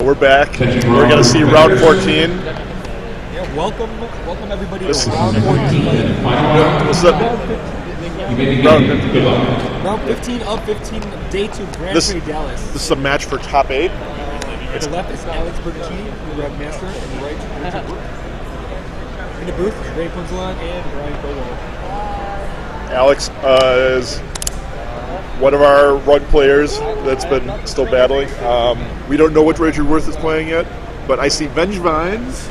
We're back. We're going to see round 14. Yeah, welcome everybody This to round 14. This is Round 15 of 15, day 2, Grand Prix Dallas. This is a match for top 8. To the left is Bertoncini, the red master, and the right is Richard Wirth. In the booth, Ray Punzalan and Brian Bowler. Alex is one of our rug players that's been still battling. We don't know what Richard Wirth is playing yet, but I see Vengevines.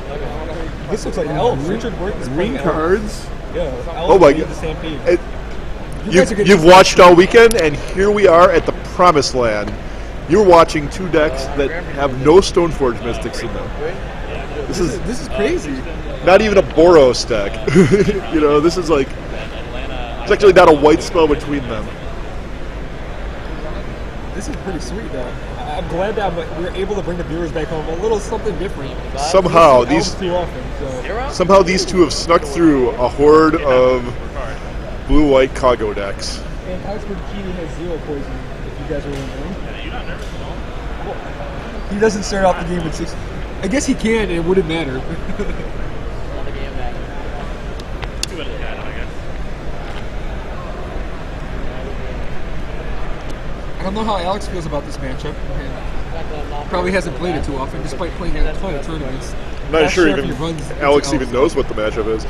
This looks like elves. Richard Wirth is green cards. Yeah, oh my god! The stampede. You've watched all weekend, and here we are at the promised land. You're watching two decks that have no Stoneforge Mystics in them. This is crazy. Not even a Boros deck. You know, this is like there's actually not a white spell between them. This is pretty sweet, though. I'm glad that we're able to bring the viewers back home a little something different. Somehow these two have snuck through a horde of blue-white Kago decks. And Alex Bertoncini has 0 poison, if you guys are wondering. He doesn't start off the game with 6. I guess he can, and it wouldn't matter. I don't know how Alex feels about this matchup. Probably hasn't played it too often, despite playing a ton of tournaments. I'm not sure even Alex even knows what the matchup is.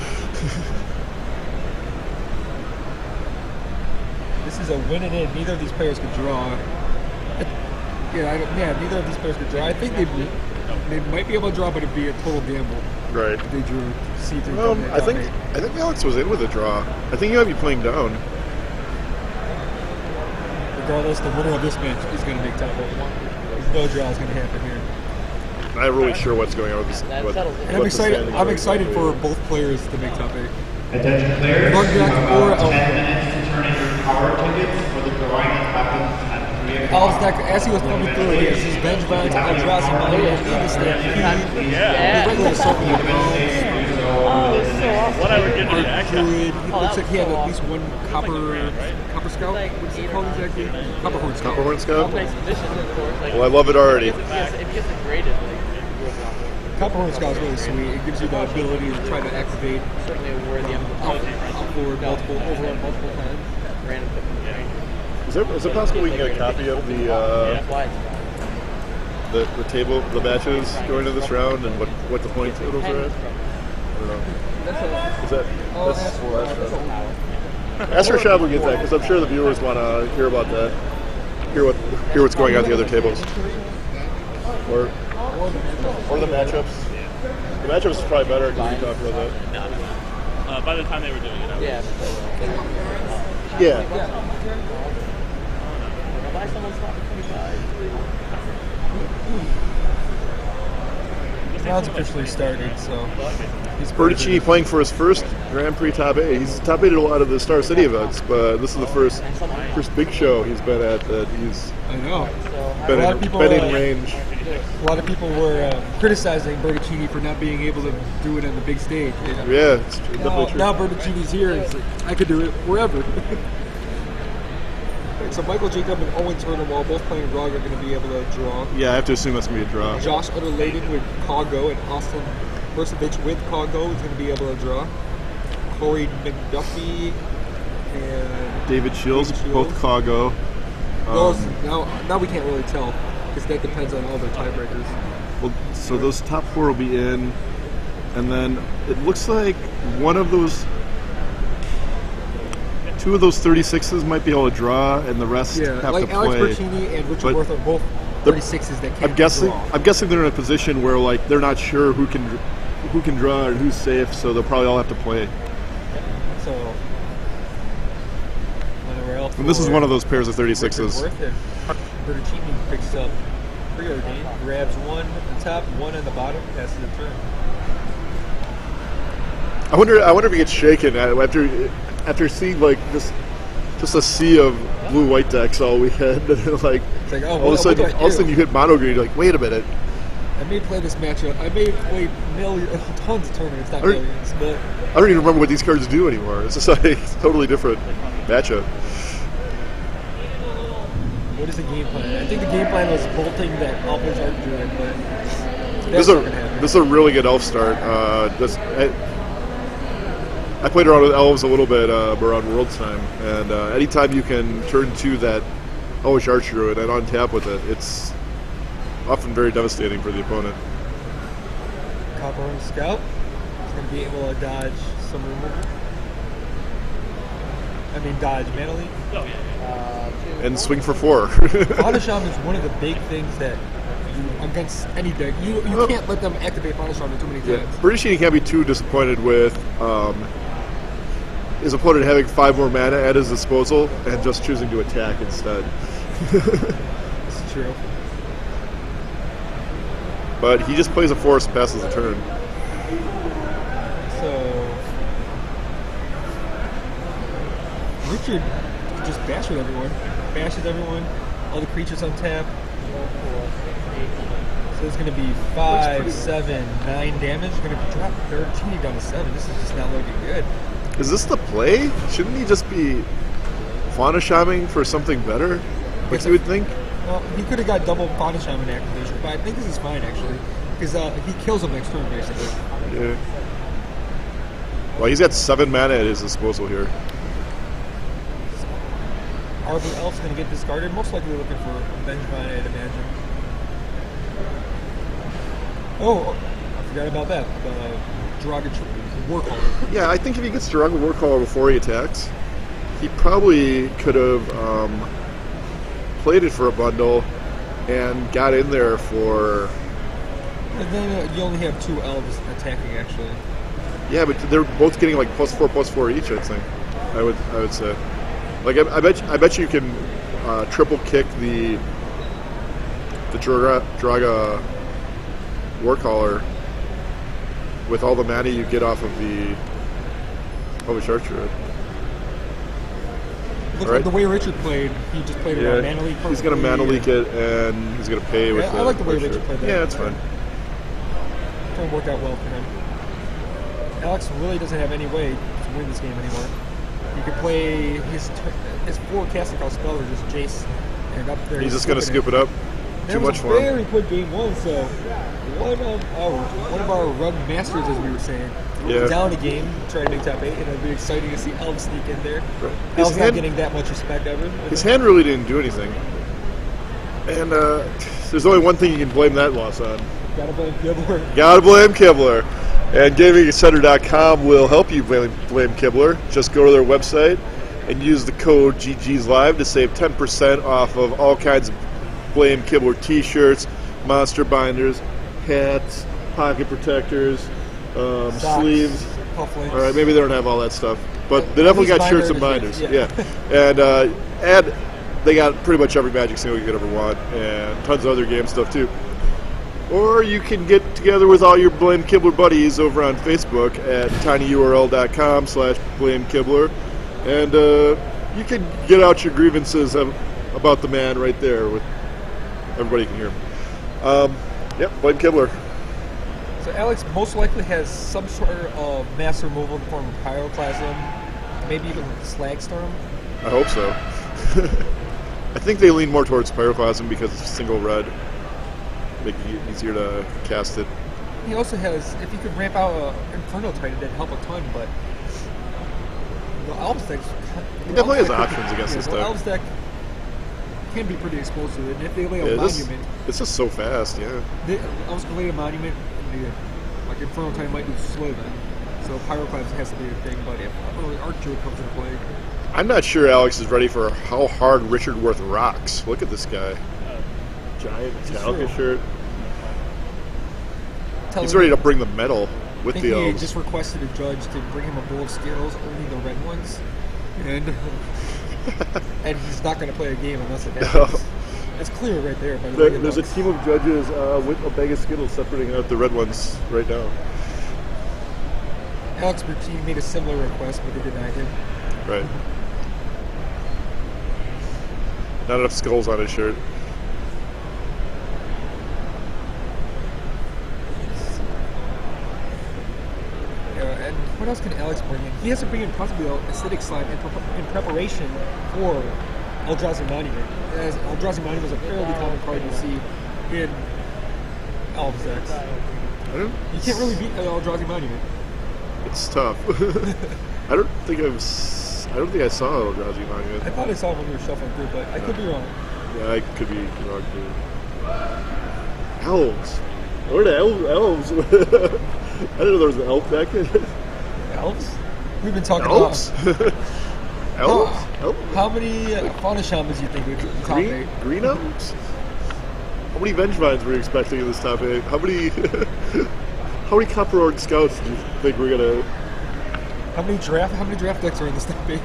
This is a win and in. Neither of these players could draw. Neither of these players could draw. I think they might be able to draw, but it'd be a total gamble. Right. If they drew C3. I think Alex was in with a draw. I think he might be playing down. Regardless, the winner of this match is going to make top 8. There's no draw is going to happen here. I'm not really sure what's going on with this. I'm excited for both players to make top 8. Attention players, Rug deck or 10 minutes to turn in your power tickets for the drawing that happens at 3 o'clock. Al's deck, as he was coming through, he has his Vengevines, Eldrazi, and the stampede. The regular supplement. What I would get the action. He looks like he had at least one copper scout. What's it called exactly? Copper horn scout. Copper horn scout? Well, I love it already. Copper horn scout is really sweet. It gives you the ability to try to activate outboard multiple times. Is it possible we can get a copy of the table, the matches going into this round, and what the point totals are at? I don't know. Is that? Ask Rashad will get that, because I'm sure the viewers want to hear about that. Hear what's going on the other tables. Or the matchups. The matchups is probably better because we talked about that. By the time they were doing it, Yeah. Round's officially started, so he's Bertoncini playing for his first Grand Prix top 8. He's top 8 at a lot of the Star City events, but this is the first big show he's been at that he's been in range. A lot of people were criticizing Bertoncini for not being able to do it on the big stage. Yeah, it's definitely true. Now Bertoncini's here, and it's like, I could do it wherever. So Michael Jacob and Owen Turner, while both playing Rug, are going to be able to draw. Yeah, I have to assume that's going to be a draw. Josh Utterladen with Kago and Austin Persovich with Kago is going to be able to draw. Corey McDuffie and David Shields, both Kago. Now we can't really tell, because that depends on all their tiebreakers. Well, so those top 4 will be in, and then it looks like one of those... 2 of those 36s might be able to draw, and the rest have like to play. Alex Bertoncini and Richard Wirth are both 36s that can't draw. I'm guessing they're in a position where like they're not sure who can draw and who's safe, so they'll probably all have to play. So, and this is one of those pairs of 36s. Bertoncini picks up Preordained, grabs 1 at the top, 1 at the bottom, passes the turn. I wonder if he gets shaken after seeing like just a sea of blue-white decks all weekend, and like, all of a sudden you hit mono green. You're like, wait a minute. I may play this matchup. I may play tons of tournaments, not millions, but I don't even remember what these cards do anymore. It's just like a totally different matchup. What is the game plan? I think the game plan was bolting that Elvish Archdruid, but This is a really good elf start. I played around with elves a little bit around World's time, and anytime you can turn to that Elvish Archdruid and untap with it, it's often very devastating for the opponent. Copper Scout is going to be able to dodge some removal. Dodge Mana Leak. Oh, yeah. And swing for 4. Fonasham is one of the big things that against any deck, you can't let them activate Fonasham too many times. Bertoncini can't be too disappointed with his opponent having 5 more mana at his disposal and just choosing to attack instead. It's true. But he just plays a forest, passes the turn. So Richard just bashes everyone. All the creatures on tap. So it's going to be 5, 7, 9 damage. It's going to drop Bertoncini down to 7. This is just not looking good. Is this the play? Shouldn't he just be Fauna Shamming for something better? Like you would think? Well, he could have got double Fauna Shaman activation, but I think this is fine actually. Because he kills him next turn basically. Yeah. Well, he's got 7 mana at his disposal here. Arbor Elf's going to get discarded. Most likely looking for Vengevine, I'd imagine. Oh, I forgot about that. Warcaller. Yeah, I think if he gets Dragon Warcaller before he attacks, he probably could have played it for a bundle and got in there for... And then you only have 2 elves attacking, actually. Yeah, but they're both getting like +4/+4 each, I think. I would say. Like I bet you can triple kick the Draga Warcaller with all the mana you get off of the Archer. Looks like the way Richard played, he just played it on Mana Leak. He's going to Mana Leak it, and he's going to pay with I like the way Richard played that. Yeah, it's fine. It worked out well for him. Alex really doesn't have any way to win this game anymore. He could play his 4 casting call spell or just Jace, and up there. He's just going to scoop it up. Too much for him. Very quick game 1, so one of our rug masters, as we were saying, down a game, trying to make top 8, and it'd be exciting to see Elf sneak in there. Elf's not getting that much respect ever. His hand really didn't do anything. And there's only one thing you can blame that loss on. Gotta blame Kibler. Gotta blame Kibler. And GamingCenter.com will help you blame Kibler. Just go to their website and use the code GGsLive to save 10% off of all kinds of Blame Kibler t-shirts, monster binders, hats, pocket protectors, sleeves. Cufflinks. All right, maybe they don't have all that stuff, but they definitely got shirts and binders. Yeah. And they got pretty much every Magic single you could ever want, and tons of other game stuff too. Or you can get together with all your Blame Kibler buddies over on Facebook at tinyurl.com/Blame Kibler, and you can get out your grievances about the man right there with everybody can hear him. Yep, Blame Kibler. So Alex most likely has some sort of mass removal in the form of Pyroclasm, maybe even Slagstorm. I hope so. I think they lean more towards Pyroclasm because it's single red. Make it easier to cast it. He also has, if you could ramp out Inferno Titan, that'd help a ton, but the Elves deck... He definitely has options against this deck. The Elves deck can be pretty explosive, and if they lay a Monument... It's just so fast, yeah. Elves can lay a Monument, and like Inferno Titan might be slow then. So Pyroclasm has to be a thing, but if Archdruid comes into play... I'm not sure Alex is ready for how hard Richard Wirth rocks. Look at this guy. Giant Metallica shirt. He's ready to bring the metal with the elves. He just requested a judge to bring him a bowl of Skittles, only the red ones, and he's not going to play a game unless it happens. It's clear right there. By the way there's a team of judges with a bag of Skittles separating out the red ones right now. Alex Bertoncini made a similar request, but they denied him. Right. Not enough skulls on his shirt. And what else can Alex bring in? He has to bring in possibly Acidic Slime in preparation for Eldrazi Monument. As Eldrazi Monument is a fairly common card you see in Elves decks. You can't really beat Eldrazi Monument. It's tough. I don't think I saw Eldrazi Monument. I thought I saw it when we were shuffling through, but I could be wrong. Yeah, I could be wrong too. Elves. Where are the elves? I didn't know there was an elf deck. Elves? We've been talking Elves? about Elves? how many Fauna Shamans do you think would be in the top 8? Green elves? How many Vengevines were you expecting in this top 8? How many Copper Orc Scouts do you think we're gonna? How many draft decks are in this top 8?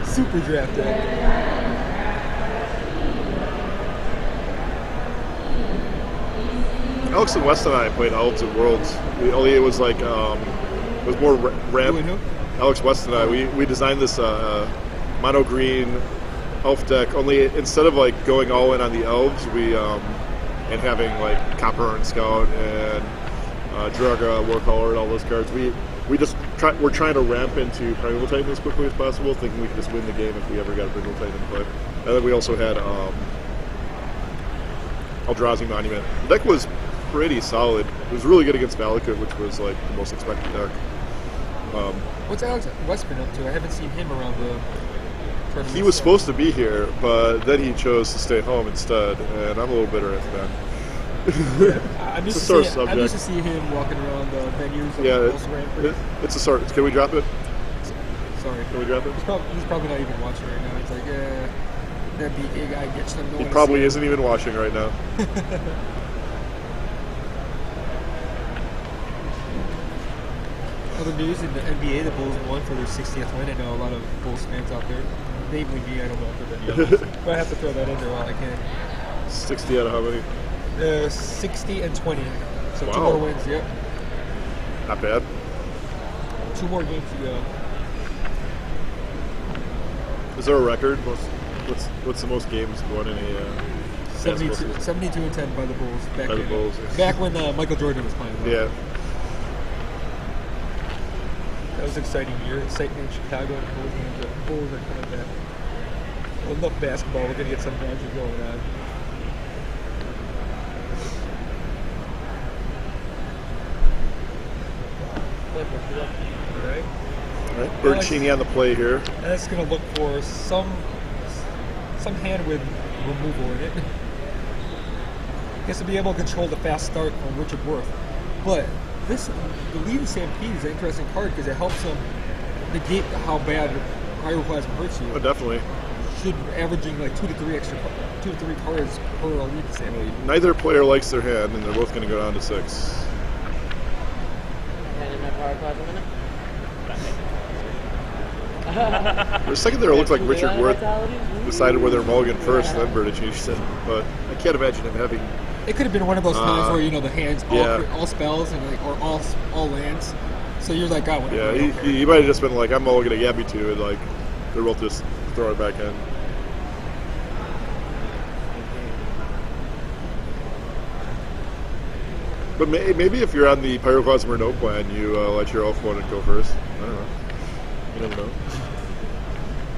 Super draft deck. Alex and West and I played Elves at Worlds. It was like it was more ramp. Alex West and I we designed this mono green elf deck. Only instead of like going all in on the elves, and having like Copper and Scout and Draga, Warcaller, and all those cards, we're trying to ramp into Primeval Titan as quickly as possible, thinking we could just win the game if we ever got a Primeval Titan in play. And then we also had Eldrazi Monument. The deck was pretty solid. It was really good against Valakut, which was like the most expected deck. What's Alex West been up to? I haven't seen him around the tournament. He was supposed to be here, but then he chose to stay home instead, and I'm a little bitter at that. I'm used it's a sore to subject. see him walking around the venues. It's a sort. Can we drop it? Sorry. Can we drop it? He's probably not even watching right now. He's like, yeah, that BK guy gets them. He probably isn't even watching right now. Other news in the NBA, the Bulls won for their 60th win. I know a lot of Bulls fans out there, namely me. I don't know if there's any others, but I have to throw that in there while I can. 60 out of how many? 60 and 20. So wow. 2 more wins. Yep. Not bad. 2 more games to go. Is there a record? What's the most games won in a? 72 and 10 by the Bulls. Back when Michael Jordan was playing. Yeah. That was an exciting year. Exciting in Chicago. The Bulls are coming back. Well, enough basketball. We're going to get some magic going on. All right. Bertoncini on the play here. And it's going to look for some hand with removal in it. He has to be able to control the fast start on Richard Wirth. But the lead in Stampede is an interesting card because it helps him negate how bad Pyroclasm hurts you. Oh, definitely. Should averaging like 2 to 3 cards per elite Stampede. Neither player likes their hand, and they're both going to go down to 6. For a second there, it looked like Richard Wirth decided whether mulligan first, then Bertoncini said. But I can't imagine him having. It could have been one of those times where the hands all spells and or all lands. So you're like, oh, yeah, he might have just been like, I'm mulliganing Yabby too, and like they're both just throw it back in. But maybe if you're on the Pyroclasm or no plan, you let your elf opponent go first. I don't know. You never know.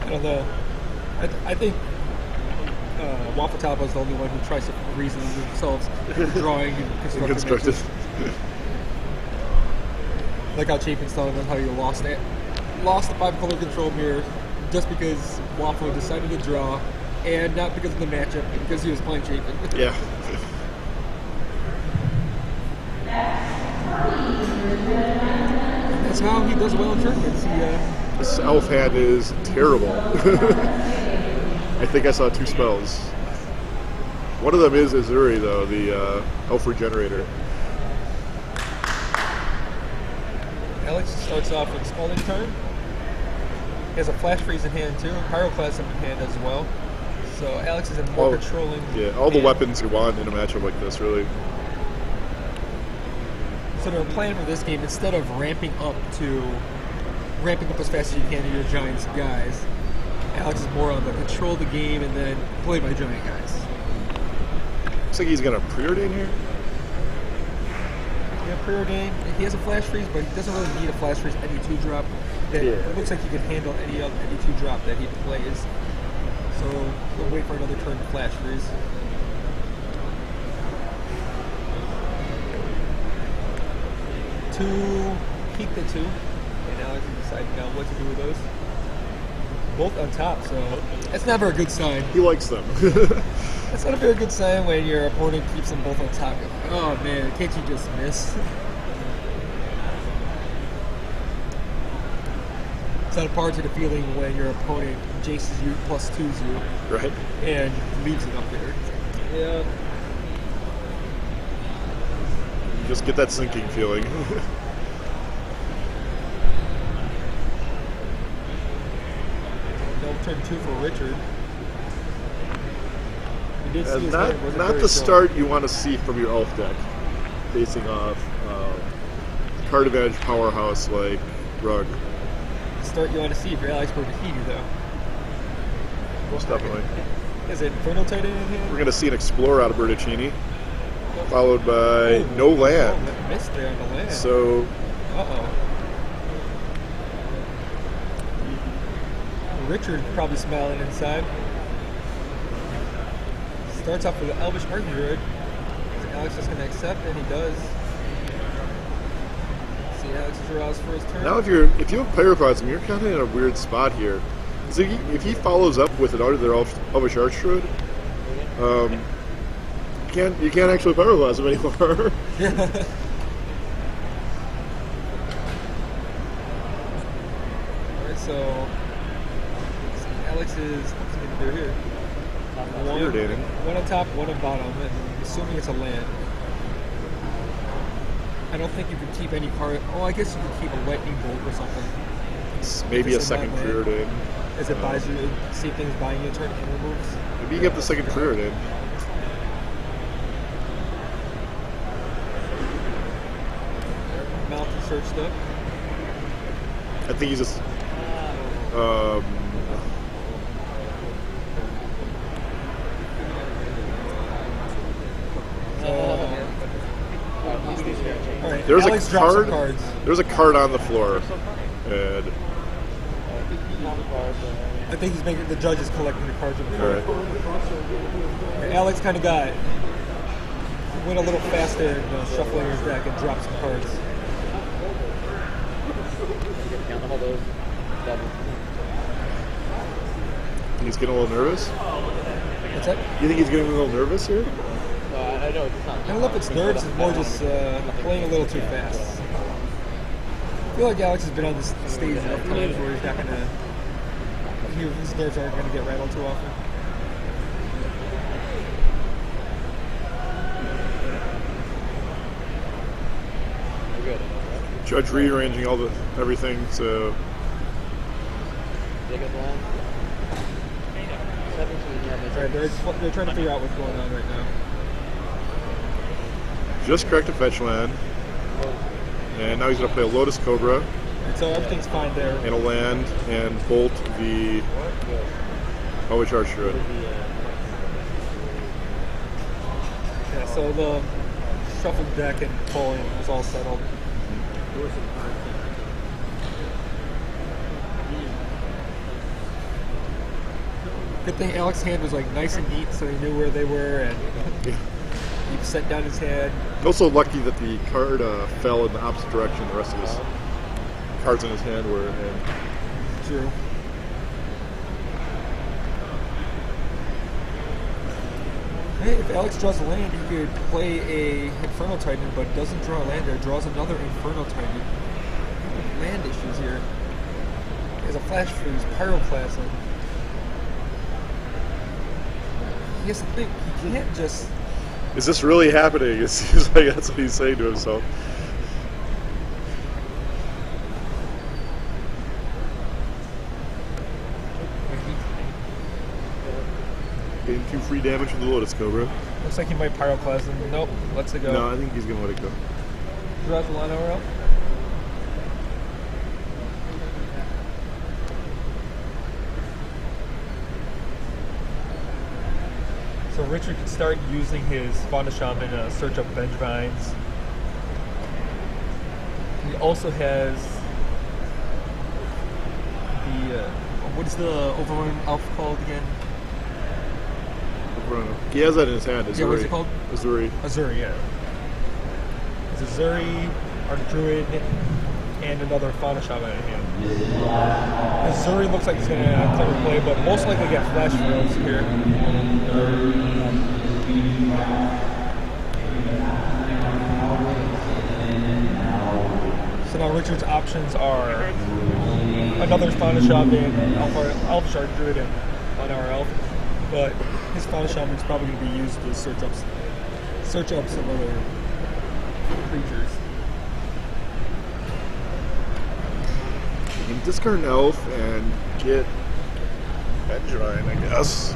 I don't know. I think Waffle Tapa is the only one who tries to reason themselves drawing and constructing. Like how Chapin's telling them how you lost the 5-color control mirror just because Waffle decided to draw, and not because of the matchup, but because he was playing Chapin. Yeah. That's how he does well in tournaments. This elf hand is terrible. I think I saw 2 spells. One of them is Azuri, though, the elf regenerator. Alex starts off with Scalding Turn. He has a Flash Freeze in hand, too, and Pyroclasm in hand as well. So Alex is in more controlling. Yeah, all the weapons you want in a matchup like this, really. So their plan for this game, instead of ramping up as fast as you can to your Giants guys, Alex is more on the control the game and then play my Giant guys. Looks like he's got a preordain here. Yeah, preordain. He has a Flash Freeze, but he doesn't really need a Flash Freeze any 2-drop. It looks like he can handle any 2-drop that he plays. So we'll wait for another turn to flash freeze. Two, keep the two, and Alex is deciding now what to do with those. Both on top, so that's never a good sign. He likes them. That's not a very good sign when your opponent keeps them both on top. Oh man, can't you just miss? It's not a part to the feeling when your opponent jaces you plus 2s you. Right. And leaves it up there. Yeah. You just get that sinking feeling. They'll turn 2 for Richard. We did see his not hand wasn't not very the strong. start you want to see from your elf deck, facing off card advantage powerhouse like Rug. The start you want to see if you're Alex Bertoncini, though. Most definitely. Is it Inferno Titan in here? We're going to see an Explorer out of Bertoncini, followed by no land. Oh, missed there on the land. So Uh-oh. Richard probably smiling inside. Starts off with an Elvish Archdruid. Is Alex just going to accept? And he does. See Alex is aroused for his turn. now if you have Pyroclasm, you're kind of in a weird spot here. So if he follows up with an other Elvish Archdruid, you can't actually Pyroclasm anymore. Alright, so Alex is, what's he going to do here? Irritating. One on top, one on bottom, and assuming it's a land. I don't think you can keep any card. Oh, I guess you can keep a lightning bolt or something. It's maybe a It's in second that land. Preordain. As it buys you, same thing as buying you a turn and removes. Maybe you get the second Preordain. Mouth and searched up. I think he's just. All right, There's Alex a drops some card. cards. There's a card on the floor, and I think he's making the judge is collecting the cards on the floor. Alright. And Alex kind of went a little faster in shuffling his deck and dropped some cards. he's getting a little nervous. What's that? You think he's getting a little nervous here? I know it's not. I don't know if it's nerves, it's more just playing a little too fast. I feel like Alex has been on this stage enough times where he's not going to. His nerves aren't going to get rattled too often. We're good. Judge rearranging everything, so They got the land. 17, yeah. Right, they're trying to figure out what's going on right now. just correct a fetch land. And now he's going to play a Lotus Cobra And so everything's fine there. and a land and bolt the Elvish Archdruid. Yeah, so the shuffled deck and pulling was all settled. Good thing Alex's hand was like nice and neat, so he knew where they were, and he set down his hand. Also lucky that the card fell in the opposite direction the rest of his cards in his hand were in. True. Hey, if Alex draws a land, he could play a Inferno Titan, but doesn't draw a land there, draws another Inferno Titan. Land issues here. He has a Flash Freeze, Pyroclasm. He has to think, he can't just... Is this really happening? It seems like that's what he's saying to himself. Getting 2 free damage from the Lotus Cobra. Looks like he might Pyroclasm. Nope, lets it go. No, I think he's going to let it go. Draws the line over. So Richard can start using his Fauna Shaman search up Vengevines. He also has the what is the Overrun Elf called again? He has that in his hand. Yeah, what's it called? Azuri. Azuri, yeah. It's Azuri, our druid, and another Fauna Shaman in hand. Azuri looks like he's going to clever play, but most likely get flash drills here. So now Richard's options are another Fauna Shaman, Alpha Shard Druid, and 1 hour Elf. But his Fauna Shaman is probably going to be used to search up some other creatures. You can discard an elf and get Edgerine, I guess.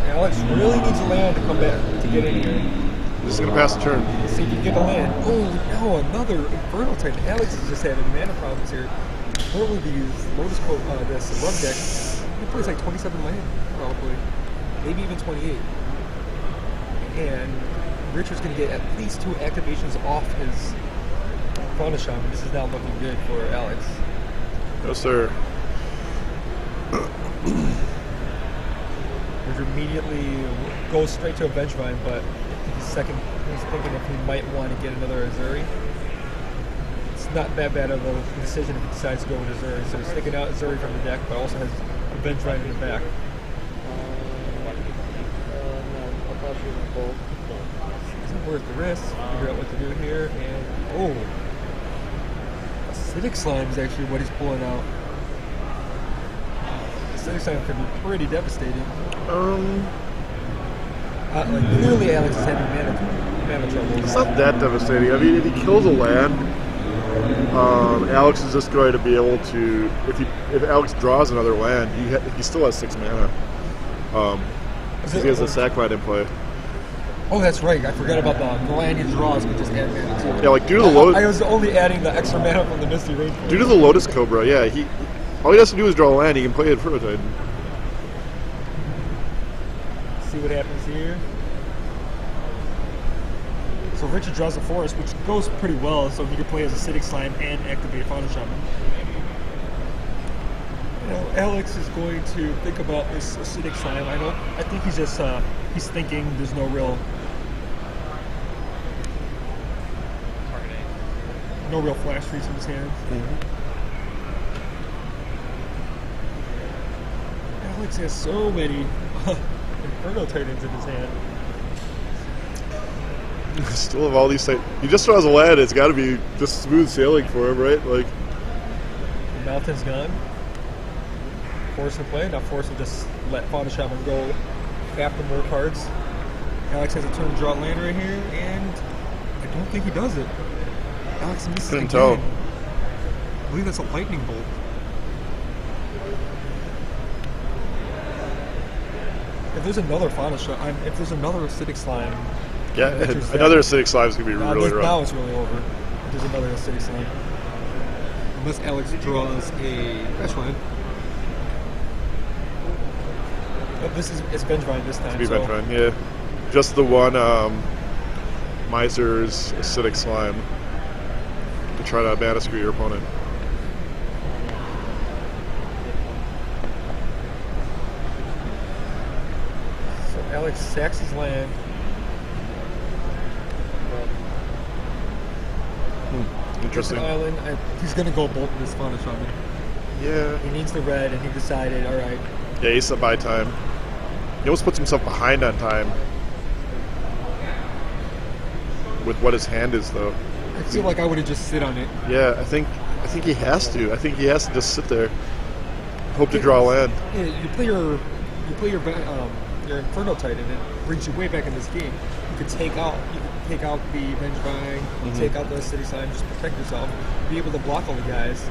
Alex really needs a land to come back to get in here. Just gonna pass the turn. See if you can get a land. Oh no, another Infernal Titan. Alex is just having mana problems here. Normally these Lotus Coat, this run deck, he plays like 27 land, probably. Maybe even 28. And Richard's gonna get at least 2 activations off his Fauna Shaman. This is not looking good for Alex. No, sir. Richard immediately goes straight to a Vengevine, but he's thinking if he might want to get another Azuri. It's not that bad of a decision if he decides to go with Azuri. So he's taking out Azuri from the deck, but also has a Vengevine in the back. No, I thought she was going to pull. Isn't worth the risk. Figure out what to do here, and Acidic Slime is actually what he's pulling out. Acidic Slime could be pretty devastating. Clearly Alex is having mana trouble. It's not that devastating. I mean, if he kills a land, Alex is just going to be able to. If Alex draws another land, he still has 6 mana. Because he has a sack land in play. Oh, that's right. I forgot about the land he draws. We just add mana to it. Yeah, like due to the Lotus. I was only adding the extra mana from the Misty Range. Due to the Lotus Cobra, yeah, all he has to do is draw a land. He can play it Inferno Titan. See what happens here. So Richard draws a forest, which goes pretty well, so he can play as Acidic Slime and activate Fauna Shaman. Now Alex is going to think about this Acidic Slime. I think he's just he's thinking there's no real flash freeze in his hand. Alex has so many Inferno Titans in his hand. Still have all these things. He just draws a land. It's got to be just smooth sailing for him, right? Like, The Mountain's gone. Force in play. Now Force will just let Fauna Shaman go after more cards. Alex has a turn to draw land right here, and I don't think he does it. Alex misses Couldn't again. tell. I believe that's a lightning bolt. If there's another Fauna Shaman, if there's another Acidic Slime, yeah, another Acidic Slime is going to be really rough. now it's really over. If there's another Acidic Slime. Unless Alex draws a Vengevine. Oh, it's Vengevine this time. It's Vengevine, yeah. Just the one Miser's Acidic Slime to try to mana screw your opponent. So Alex sacks his land. Interesting. Island. He's going to go bolt with his Fauna Shaman. Yeah. He needs the red, and he decided, all right. Yeah, he's up by time. He almost puts himself behind on time with what his hand is, though. I feel like I would have just sit on it. Yeah, I think he has to. I think he has to just sit there, hope to draw land. Yeah, you play your Inferno Titan, and it brings you way back in this game. You could take out the Vengevine, take out the Acidic Slime, just protect yourself, be able to block all the guys.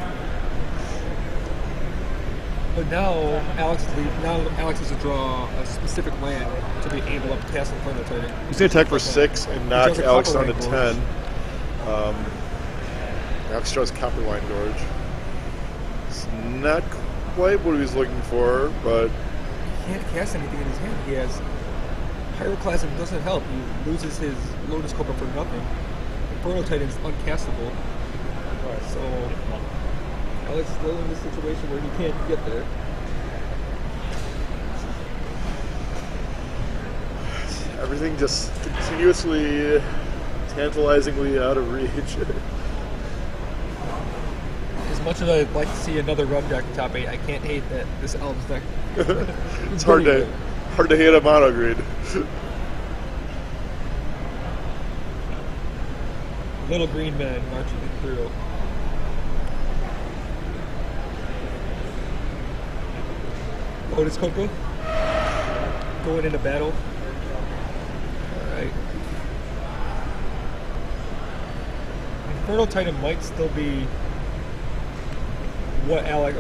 But now Alex has to draw a specific land to be able to cast Inferno Titan. He's going to attack for 6 and knock Alex down to 10. Alex draws Copperline Gorge. It's not quite what he was looking for, but he can't cast anything in his hand. He has Pyroclasm, doesn't help. He loses his Lotus Cobra for nothing. Inferno Titan's uncastable. So Alex is still in this situation where he can't get there. Everything just continuously, tantalizingly out of reach. As much as I'd like to see another rub deck top 8, I can't hate that this Elves deck. It's hard to hate a mono green. Little green man marching through. Lotus Coco going into battle. Alright. Inferno Titan might still be what Alex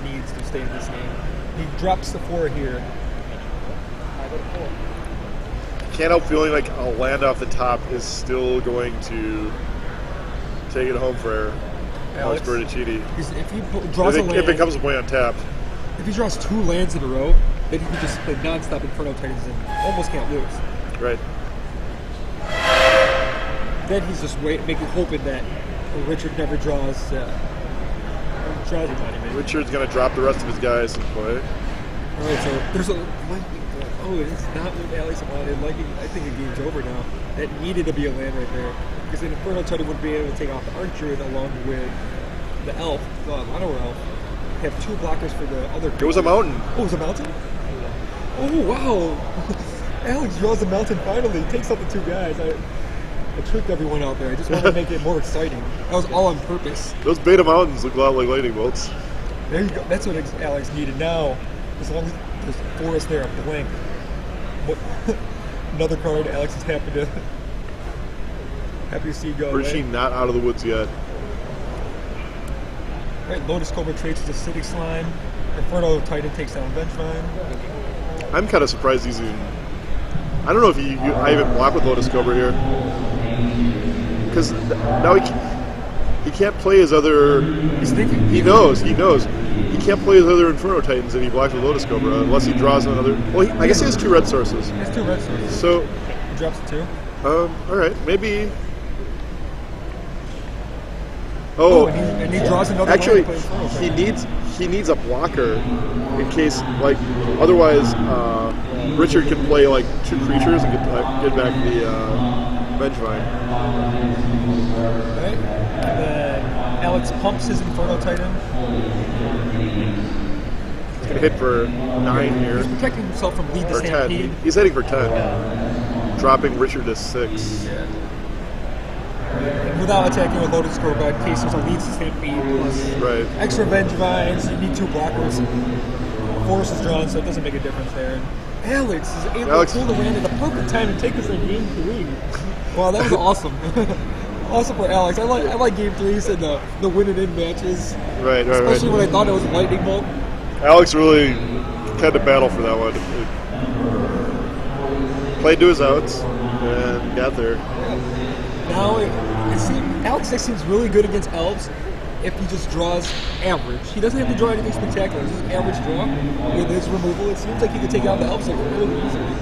needs to stay in this game. He drops the 4 here. I go to 4. Can't help feeling like a land off the top is still going to take it home for Alex Bertoncini. If he draws a land, if it comes away untapped. If he draws 2 lands in a row, then he can just play non-stop Inferno Titans and almost can't lose. Right. Then he's just hoping that Richard never draws Strategy Money. Richard's going to drop the rest of his guys in play. Alright, so there's a lightning bolt. Oh, it's not what Alex wanted. Lightning, I think the game's over now. That needed to be a land right there. Because the Inferno Titan would be able to take off the Archer along with the Elf, the Mono Elf. Have 2 blockers for the other. It was a mountain. Oh, it was a mountain? Oh, wow. Alex draws a mountain finally. Takes out the 2 guys. I tricked everyone out there. I just wanted to make it more exciting. That was all on purpose. Those beta mountains look a lot like lightning bolts. There you go. That's what Alex needed. Now, as long as there's forest there, a blank. Another card Alex is happy to see go away. Bertoncini not out of the woods yet. Right, Lotus Cobra trades to Acidic Slime. Inferno Titan takes down Vengevine. I'm kind of surprised he's even. I don't know if I even block with Lotus Cobra here. Because now he can't play his other. He's thinking. He knows. He can't play his other Inferno Titans and he blocks with Lotus Cobra unless he draws another. Well, I guess he has 2 red sources. He has 2 red sources. So. He drops a 2. Alright, maybe. And he draws another. Actually, he needs a blocker in case, like, otherwise Richard can play like 2 creatures and get back the Vengevine. Right. And then Alex pumps his Inferno Titan. He's gonna hit for 9 here. He's protecting himself from lead to Or Stampede. 10. He's heading for 10. Dropping Richard to 6. Yeah. Without attacking with Lotus Cobra, in case there's a lead to Stampede plus extra Vengevines, you need 2 blockers. Force is drawn, so it doesn't make a difference there. And Alex is able to pull the land at the perfect time and take us in game 3. Wow, that was awesome. Awesome for Alex. I like game 3s and the win and in matches. Right. Especially when I thought it was a lightning bolt. Alex really had to battle for that one. Played to his outs and got there. Now, Alex seems really good against Elves if he just draws average. He doesn't have to draw anything spectacular. It's just average draw. With his removal, it seems like he could take out the Elves like really easily.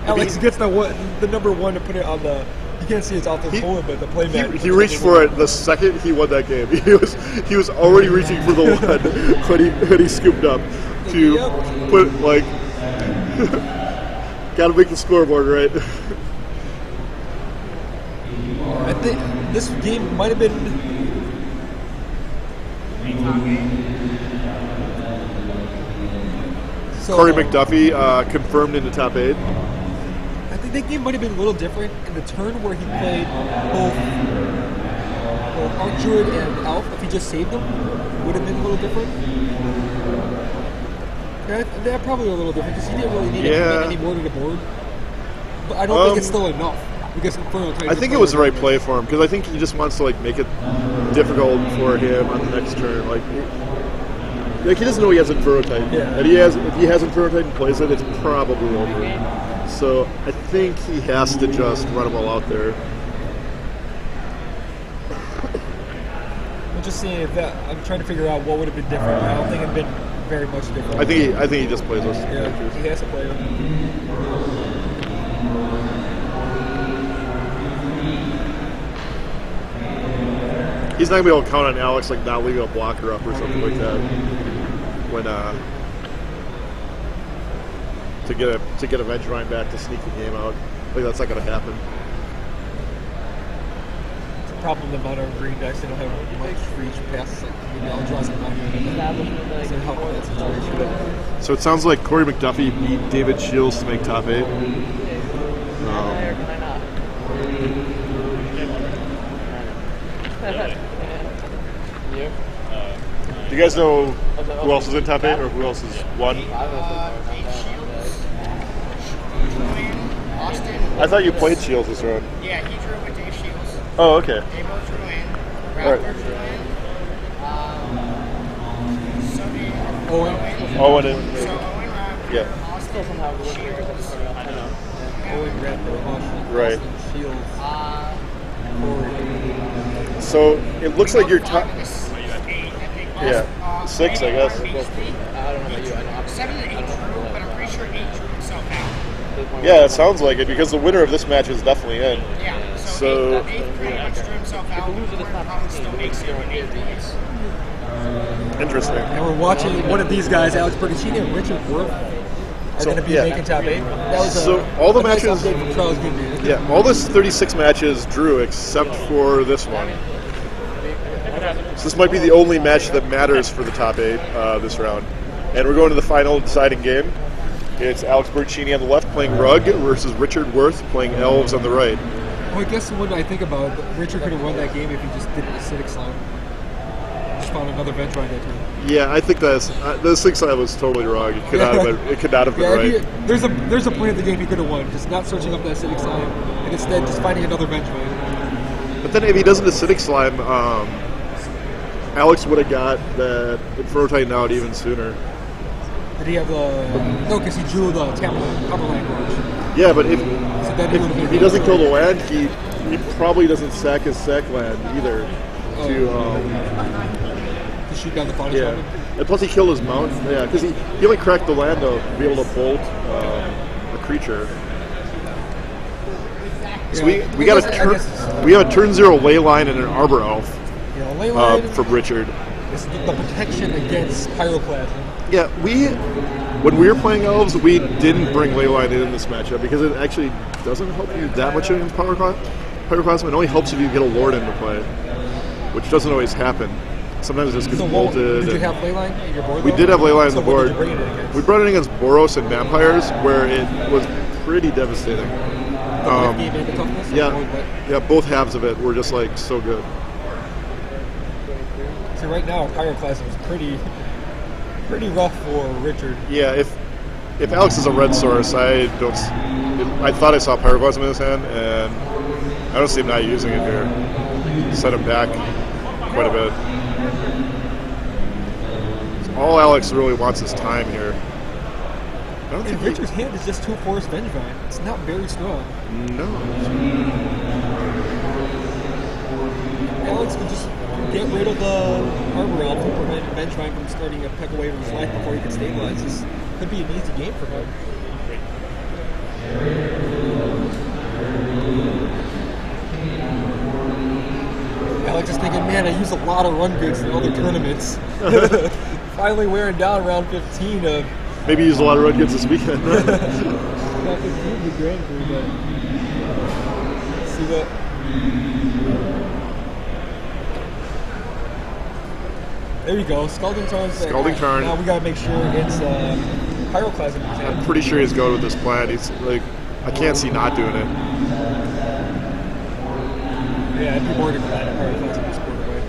Alex gets the number 1 to put it on the. You can't see it's off the board, but the playmat. He reached for it the second he won that game. He was already reaching for the 1 when he scooped up to put like. Gotta make the scoreboard right. I think this game might have been. So, Corey McDuffie confirmed into top 8. I think that game might have been a little different in the turn where he played both Archer and Elf. If he just saved them, would have been a little different. They're probably a little different because he didn't really need to commit any more to the board. But I don't think it's still enough because I think it was the right play for him because I think he just wants to like make it difficult for him on the next turn. Like he doesn't know he has Inferno Titan. Yeah. And if he has Inferno Titan plays it, it's probably over. So I think he has to just run them all out there. I'm just seeing if that. I'm trying to figure out what would have been different. I don't think it'd been very much different. I think he just plays those. Yeah, he has to play them. he's not gonna be able to count on Alex like not leaving a blocker up or something like that when to get a Vengevine back to sneak the game out. Like that's not gonna happen. It's a problem the modern green decks, they don't have much reach past like maybe I'll draw some money and doesn't help in that situation. So it sounds like Corey McDuffie beat David Shields to make top 8. Do you guys know who else is in top 8 or who else is won? I thought you played Shields this round. Yeah, he drew with Dave Shields. Oh, okay. They both drew in. Alright. Ralph drew in. Owen. Owen and So Owen, Ralph, yeah. Austin, Shields. Owen, Raptor, Austin, Right. Shields, So it looks like you're top. Yeah. 6, I guess. I don't know about you. I know. 7 and 8 drew, but I'm pretty sure 8 drew himself out. Yeah, it sounds like it because the winner of this match is definitely in. Yeah. So- 8 pretty much drew himself out. Probably still makes 0 and 8 points. Interesting. and we're watching one of these guys, Alex Bertoncini and Richard Wirth, are going to be making top 8. That was So all the a nice matches- update from Charles Goodman. Yeah, all this 36 matches drew except for this one. So this might be the only match that matters for the top 8 this round. And we're going to the final deciding game. It's Alex Bertoncini on the left playing Rug versus Richard Wirth playing Elves on the right. Well, I guess when I think about it, Richard could have won that game if he just did an acidic slime. Just found another bench right there too. Yeah, I think that's the 6 side was totally wrong. It could not have been, it could not have been right. There's a point of the game he could have won, just not searching up that acidic slime, and instead just finding another bench right. But then if he doesn't acidic slime, Alex would have got that Inferno Titan out even sooner. Did he have the... No, because he drew the Cumberland Gorge. Yeah, but if If he doesn't kill the land, he probably doesn't sack his sack land either. To shoot down the punish weapon. And plus he killed his mount. Yeah, because he only cracked the land to be able to bolt a creature. So we got we have a turn 0 ley line and an arbor elf Ley line from Richard. is the protection against pyroclasm. Yeah, when we were playing elves, we didn't bring ley line in this matchup because it actually doesn't help you that much against pyroclasm. It only helps if you get a lord into play, which doesn't always happen. Sometimes it just gets bolted. Did you have ley line in your board? We did have ley line on the what board. did you bring it against? We brought it against Boros and Vampires, where it was pretty devastating. Game into toughness? Yeah, both halves of it were just like so good. See, right now, pyroclasm is pretty rough for Richard. Yeah, if Alex is a red source, I thought I saw pyroclasm in his hand, and I don't see him not using it here. Set him back quite a bit. So all Alex really wants is time here. I don't think Richard's hand is just 2 Forest Vengevine. It's not very strong. No. Alex could just get rid of the Arbor Elf and prevent Vengevine from starting to peck away from his life before he can stabilize. This could be an easy game for him. Alex is thinking, man, I used a lot of run goods in other tournaments. Finally wearing down round 15 of... Maybe use a lot of road goods this weekend. Round 15 would be grand for you, but... Let's see what... There you go, Scalding Tarn. Scalding Tarn. Now we gotta make sure it's Pyroclasm. I'm pretty sure he's going with this plan. He's like, I can't see not doing it. Yeah, I'd be more than glad if Pyroclasm was scored away.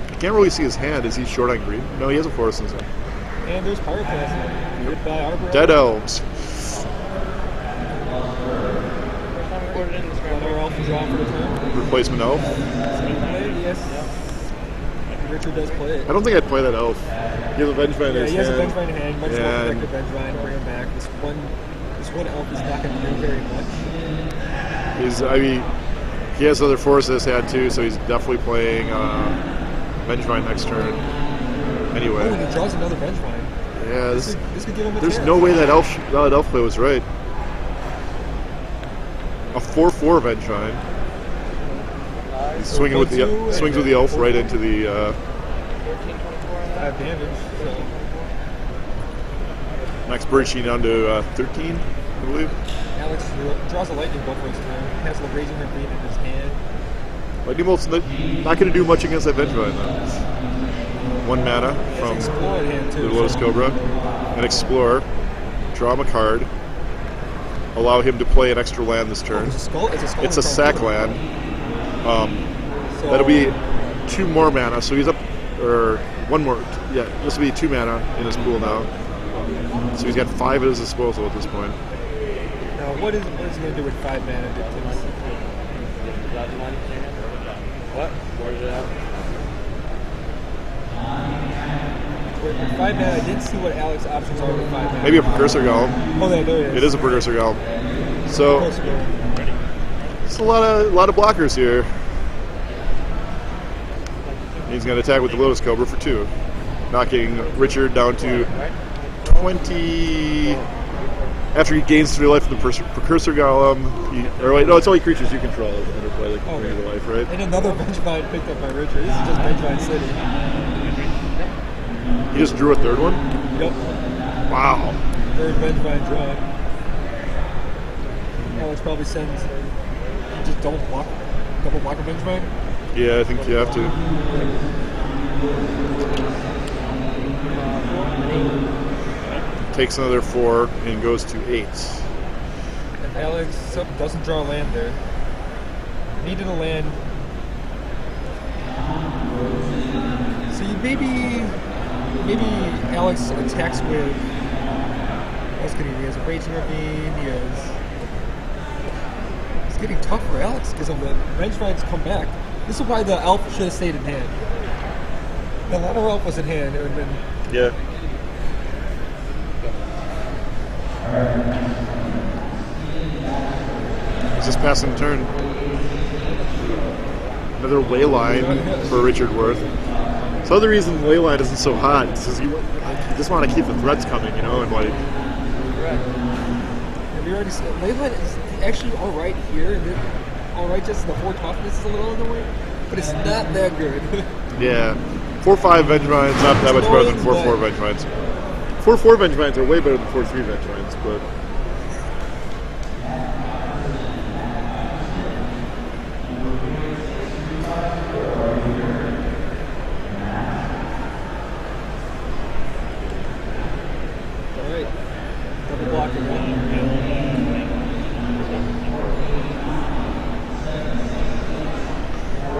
I can't really see his hand. Is he short on green? No, he has a forest in his hand. And there's Pyroclasm. Goodbye, Arbor. Dead elves. Another elf is off for the turn. Replacement elf. Yes. Richard does play it. I don't think I'd play that elf. He has a Vengevine in his He has a hand. Vengevine in hand. Much more And- protective Vengevine to bring him back. This one elf is not going to do very much. He has other forests in his hand too, so he's definitely playing Vengevine next turn. Anyway. Oh, and he draws another Vengevine. Yeah, This could give him a there's chance. no way that elf play was right. a 4/4 Vengevine. He's swinging with the swings with the elf right into the. 5 damage. So Next Bertoncini down to 13, I believe. Alex draws a lightning bolt for his turn. Has the Raging Ravine in his hand. Lightning Bolt's not going to do much against that Vengevine though. 1 mana from Explore in hand too. the Lotus Cobra. And Explore. Draw him a card. Allow him to play an extra land this turn. It's It's a sack land. That'll be 2 more mana, so he's up, or 1 more. Yeah, this will be 2 mana in his pool now. So he's got 5 at his disposal at this point. Now, what is he going to do with 5 mana? What? Where did it have? With 5 mana, I didn't see what Alex's options are with 5 mana. Maybe a Precursor Golem. Oh, there it is. It is a Precursor Golem. So it's a lot of blockers here. He's going to attack with the Lotus Cobra for 2, knocking Richard down to 20. After he gains 3 life from the Precursor Golem, it's only creatures you control that interplay like 3 life, right? And another Vengevine picked up by Richard. This is just Vengevine City. He just drew a 3rd one? Yep. Wow. 3rd Vengevine draw. Alex probably sends. You just double block a Vengevine? Yeah, I think you have to. Takes another 4 and goes to 8. If Alex doesn't draw a land there, needed a land. See, maybe Alex attacks with. What else can he do? He has a Raging Ravine. He has. It's getting tough for Alex because of the Vengevines come back. This is why the elf should have stayed in hand. The Lava Elf was in hand. It would have been. Yeah. He's just passing the turn. Another Wayline for Richard Wirth. So the reason Wayline isn't so hot is because you just want to keep the threats coming, and like. Have you already said Wayline is actually all right here, and all right, just the 4 toughness is a little in the way, but it's not that good. Yeah, 4/5 Vengevines not that much better than 4/4 Vengevines. 4/4 Vengevines are way better than 4/3 Vengevines, but.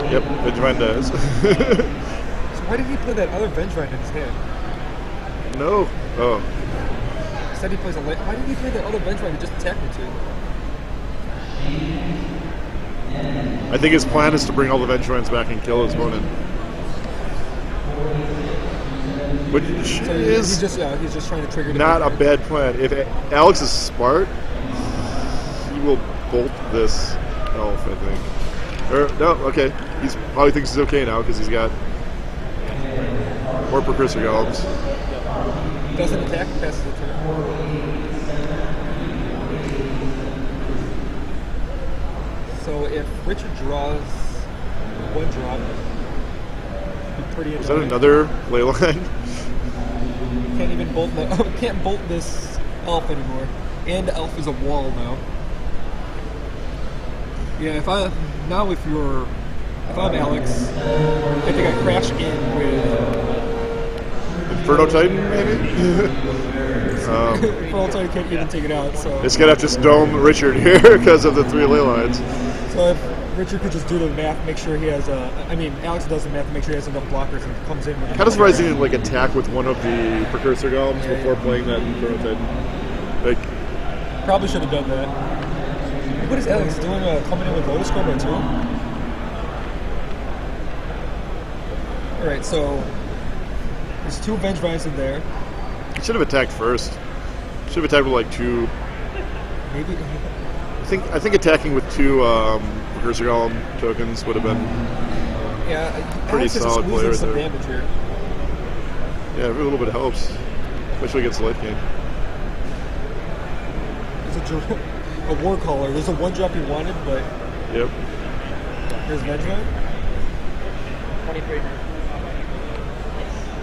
Yep, Vengevine does. So why did he put that other Vengevine in his hand? No. Oh. Said he plays a. Why did he play that other Vengevine to just attack me too? I think his plan is to bring all the Vengevines back and kill his opponent. Which is he's just trying to trigger. Not a bad plan. If Alex is smart, he will bolt this elf, I think. No, okay. He's probably thinks he's okay now because he's got more Precursor Golems. Doesn't attack, passes the turn. So if Richard draws 1 drop, it'd be pretty annoying. Is that another Leyline? Can't bolt this elf anymore. And the elf is a wall now. Yeah, if I'm Alex, I think I crash in with Inferno Titan, maybe? Inferno Titan can't even take it out, so. It's gonna have to dome Richard here because of the 3 ley lines. So if Richard could just do the math, make sure he has Alex does the math to make sure he has enough blockers and comes in with. Kind of surprised he didn't attack with one of the Precursor Golems before playing that Inferno Titan. Probably should have done that. What is Alex doing? Coming in with Lotus Cobra too? Alright, so there's 2 Vengevines in there. He should have attacked first. Should have attacked with 2. Maybe. I think attacking with 2 Precursor Golem tokens would have been pretty Alex solid is play right some there. damage here. Yeah, every little bit helps, especially against the late game. a war caller. There's a one drop he wanted, but Yep. here's Vengevine. 23.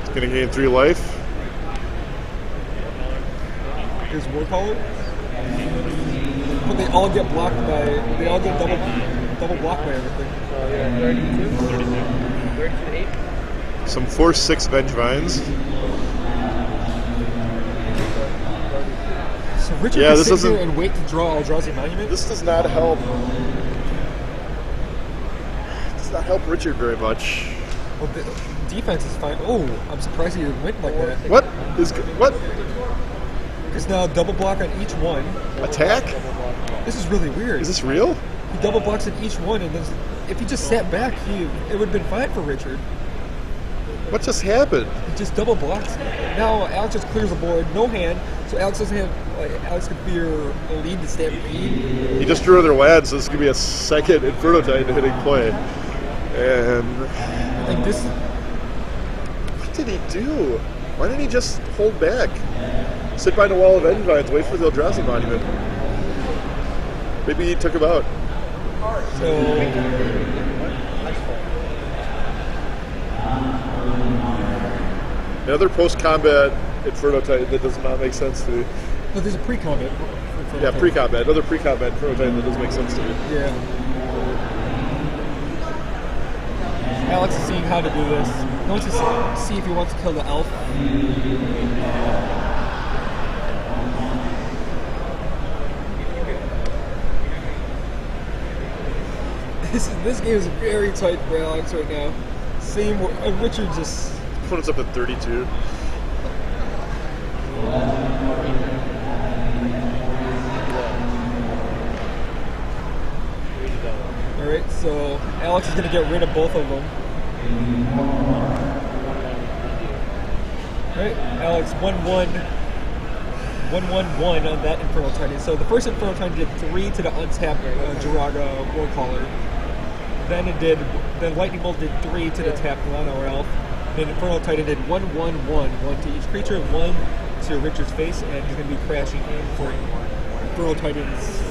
It's gonna gain 3 life. Here's war caller. But they all get blocked by. They all get double blocked by everything. So yeah, 32. 32 8. Some Force 6 Vengevines. So Richard Yeah, can this sit doesn't- here and wait to draw Eldrazi Monument. This does not help. Does not help Richard very much. Well, the defense is fine. Oh, I'm surprised he went like that. What? What? Because now double block on each one. Attack? This is really weird. Is this real? He double blocks on each one, and then if he just sat back, it would have been fine for Richard. What just happened? He just double blocks. Now Alex just clears the board, no hand, so Alex doesn't have. Alex could fear a lead to Stampede. He just drew another land, so this is going to be a second Inferno Titan hitting play. And Like this. what did he do? Why didn't he just hold back? Sit by the wall of Vengevines, wait for the Eldrazi Monument. Maybe he took him out. So Another post-combat Inferno Titan that does not make sense to me. no, there's a pre-combat. Yeah, pre-combat. Another pre-combat Inferno Titan that doesn't make sense to me. Yeah. Alex is seeing how to do this. He wants to see if he wants to kill the elf. This game is very tight for Alex right now. Same. Richard just. Opponent's up at 32. All right, so Alex is going to get rid of both of them. All right, Alex, 1-1 on that Infernal Titan. So the first Infernal Titan did 3 to the untapped Jiraga Warcaller. Then Lightning Bolt did 3 to the tapped Lano Elf. Then Infernal Titan did 1-1-1, 1 to each creature, 1 to Richard's face, and he's going to be crashing in for Infernal Titans.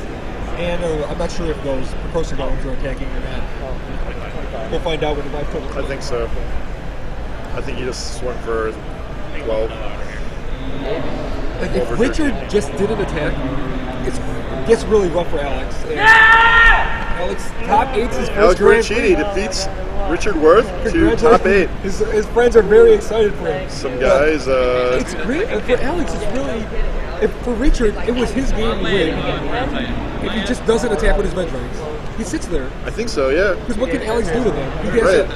And I'm not sure if those Precocious Golems are attacking or not. We'll find out when the live total I comes. think so. I think he just swung for 12. Like if Richard just didn't attack, it gets really rough for Alex. And Alex top 8's his Alex first Grand Bertoncini Prix. defeats Richard Wirth to Congratulations. top 8. His friends are very excited for him. Some guys, It's great. And for Alex, it's really. For Richard, it was his game to win. If he just doesn't attack with his Vengevines, he sits there. I think so, yeah. Because what can Alex do to them? He gets Right. it.